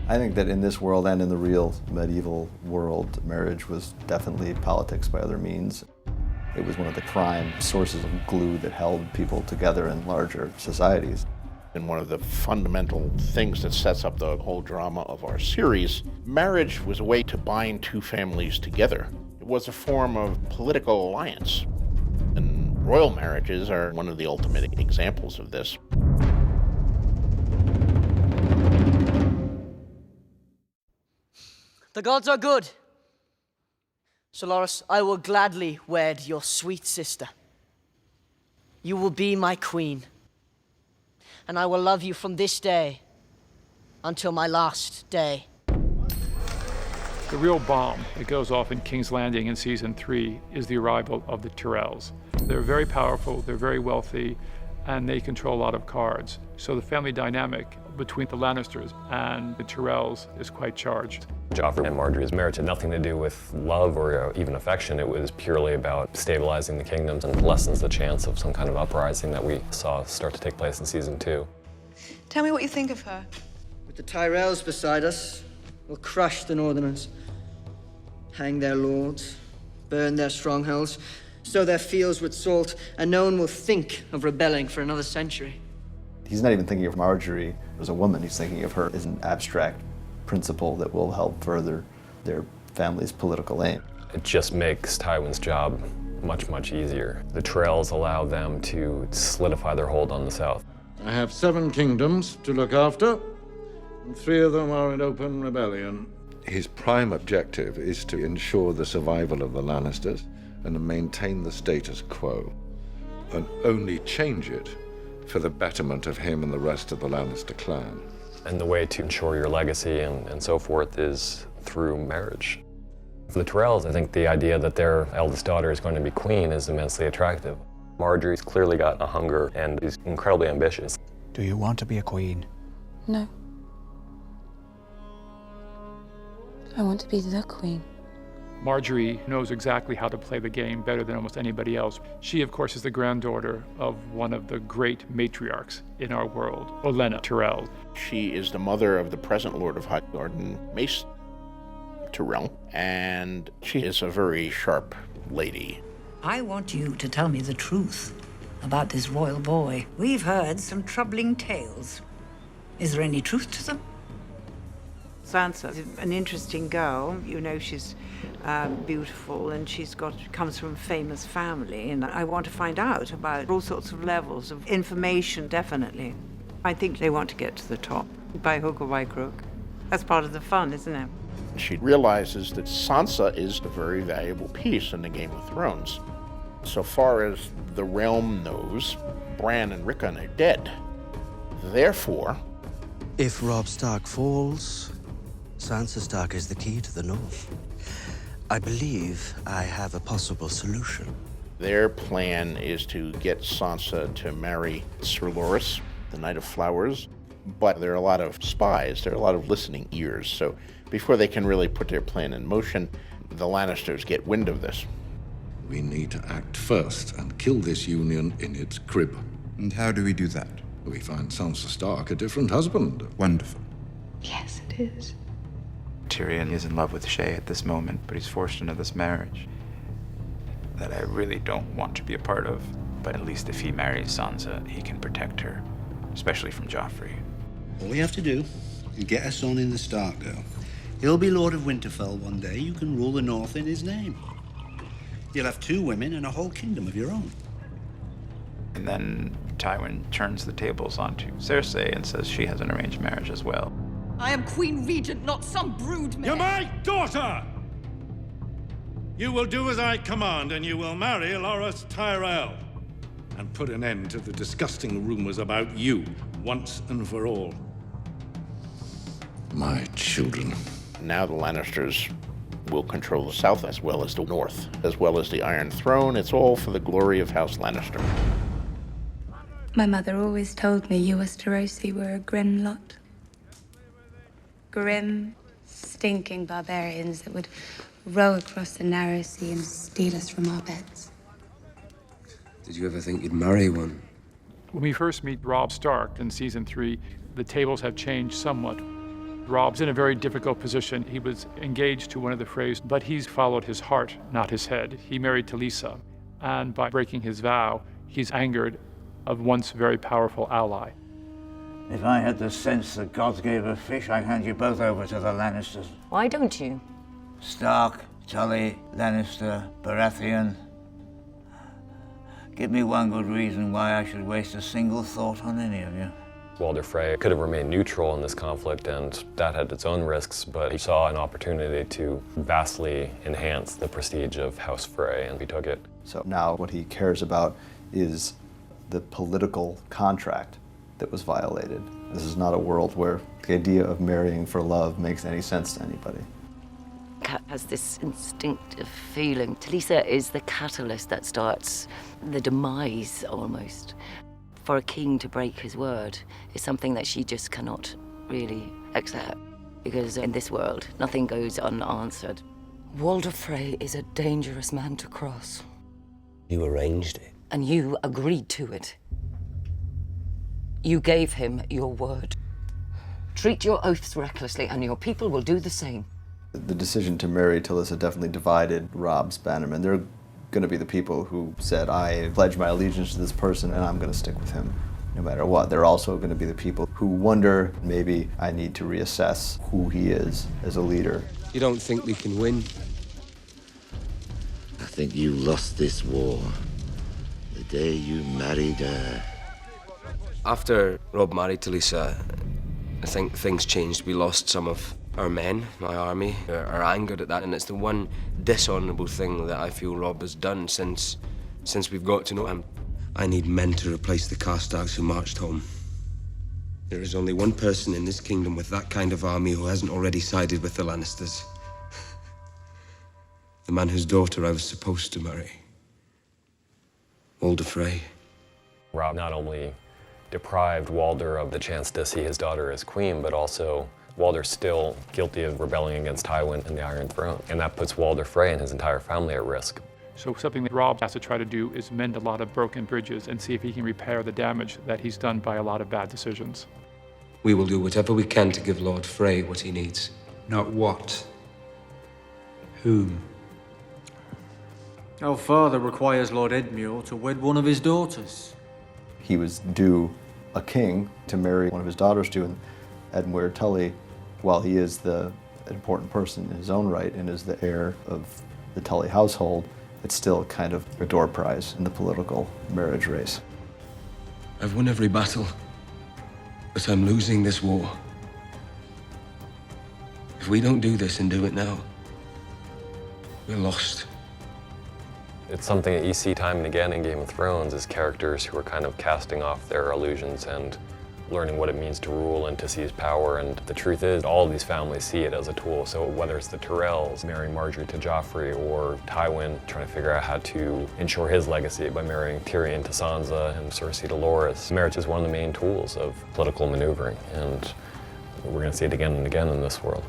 I think that in this world and in the real medieval world, marriage was definitely politics by other means. It was one of the prime sources of glue that held people together in larger societies. And one of the fundamental things that sets up the whole drama of our series, marriage was a way to bind two families together. It was a form of political alliance. And royal marriages are one of the ultimate examples of this. The gods are good. Solaris, I will gladly wed your sweet sister. You will be my queen. And I will love you from this day until my last day. The real bomb that goes off in King's Landing in season 3 is the arrival of the Tyrells. They're very powerful, they're very wealthy, and they control a lot of cards. So the family dynamic between the Lannisters and the Tyrells is quite charged. Joffrey and Margaery's marriage had nothing to do with love or even affection. It was purely about stabilizing the kingdoms and lessens the chance of some kind of uprising that we saw start to take place in season 2. Tell me what you think of her. With the Tyrells beside us, we'll crush the Northerners, hang their lords, burn their strongholds, sow their fields with salt, and no one will think of rebelling for another century. He's not even thinking of Margaery as a woman, he's thinking of her as an abstract principle that will help further their family's political aim. It just makes Tywin's job much, much easier. The Tyrells allow them to solidify their hold on the south. I have 7 kingdoms to look after, and 3 of them are in open rebellion. His prime objective is to ensure the survival of the Lannisters and to maintain the status quo, and only change it for the betterment of him and the rest of the Lannister clan. And the way to ensure your legacy and so forth is through marriage. For the Tyrells, I think the idea that their eldest daughter is going to be queen is immensely attractive. Margaery's clearly got a hunger and is incredibly ambitious. Do you want to be a queen? No. I want to be the queen. Margaery knows exactly how to play the game better than almost anybody else. She, of course, is the granddaughter of one of the great matriarchs in our world, Olenna Tyrell. She is the mother of the present Lord of Highgarden, Mace Tyrell, and she is a very sharp lady. I want you to tell me the truth about this royal boy. We've heard some troubling tales. Is there any truth to them? Sansa is an interesting girl. You know, she's beautiful and comes from a famous family, and I want to find out about all sorts of levels of information, definitely. I think they want to get to the top, by hook or by crook. That's part of the fun, isn't it? She realizes that Sansa is a very valuable piece in the Game of Thrones. So far as the realm knows, Bran and Rickon are dead. Therefore, If Robb Stark falls, Sansa Stark is the key to the North. I believe I have a possible solution. their plan is to get Sansa to marry Sir Loras, the Knight of Flowers. But there are a lot of spies, there are a lot of listening ears. So before they can really put their plan in motion, the Lannisters get wind of this. We need to act first and kill this union in its crib. And how do we do that? We find Sansa Stark a different husband. Wonderful. Yes, it is. Tyrion is in love with Shae at this moment, but he's forced into this marriage that I really don't want to be a part of. But at least if he marries Sansa, he can protect her, especially from Joffrey. All we have to do is get a son in the Starkdale. He'll be Lord of Winterfell one day. You can rule the North in his name. You'll have 2 women and a whole kingdom of your own. And then Tywin turns the tables onto Cersei and says she has an arranged marriage as well. I am Queen Regent, not some broodmare. You're my daughter! You will do as I command, and you will marry Loras Tyrell. And put an end to the disgusting rumors about you, once and for all. My children. Now the Lannisters will control the South as well as the North, as well as the Iron Throne. It's all for the glory of House Lannister. My mother always told me you Westerosi were a grim lot. Grim, stinking barbarians that would row across the narrow sea and steal us from our beds. Did you ever think you'd marry one? When we first meet Robb Stark in season 3, the tables have changed somewhat. Robb's in a very difficult position. He was engaged to one of the Freys, but he's followed his heart, not his head. He married Talisa, and by breaking his vow, he's angered a once very powerful ally. If I had the sense that gods gave a fish, I'd hand you both over to the Lannisters. Why don't you? Stark, Tully, Lannister, Baratheon. Give me one good reason why I should waste a single thought on any of you. Walder Frey could have remained neutral in this conflict, and that had its own risks, but he saw an opportunity to vastly enhance the prestige of House Frey, and he took it. So now what he cares about is the political contract that was violated. This is not a world where the idea of marrying for love makes any sense to anybody. Cat has this instinctive feeling. Talisa is the catalyst that starts the demise, almost. For a king to break his word is something that she just cannot really accept, because in this world, nothing goes unanswered. Walder Frey is a dangerous man to cross. You arranged it. And you agreed to it. You gave him your word. Treat your oaths recklessly, and your people will do the same. The decision to marry Talisa definitely divided Robb's bannermen. They're going to be the people who said, I pledge my allegiance to this person and I'm going to stick with him no matter what. They're also going to be the people who wonder, maybe I need to reassess who he is as a leader. You don't think we can win? I think you lost this war the day you married her. After Robb married Talisa, I think things changed. We lost some of our men, my army, are angered at that, and it's the one dishonorable thing that I feel Robb has done since we've got to know him. I need men to replace the Karstarks who marched home. There is only one person in this kingdom with that kind of army who hasn't already sided with the Lannisters. The man whose daughter I was supposed to marry. Walder Frey. Robb not only deprived Walder of the chance to see his daughter as queen, but also Walder's still guilty of rebelling against Tywin and the Iron Throne, and that puts Walder Frey and his entire family at risk. So something that Robb has to try to do is mend a lot of broken bridges and see if he can repair the damage that he's done by a lot of bad decisions. We will do whatever we can to give Lord Frey what he needs. Not what. Whom? Our father requires Lord Edmure to wed one of his daughters. He was due a king to marry one of his daughters to, and Edmure Tully, while he is an important person in his own right and is the heir of the Tully household, it's still kind of a door prize in the political marriage race. I've won every battle, but I'm losing this war. If we don't do this and do it now, we're lost. It's something that you see time and again in Game of Thrones, is characters who are kind of casting off their illusions and learning what it means to rule and to seize power. And the truth is, all of these families see it as a tool. So whether it's the Tyrells marrying Margaery to Joffrey, or Tywin trying to figure out how to ensure his legacy by marrying Tyrion to Sansa and Cersei to Loras, marriage is one of the main tools of political maneuvering, and we're going to see it again and again in this world.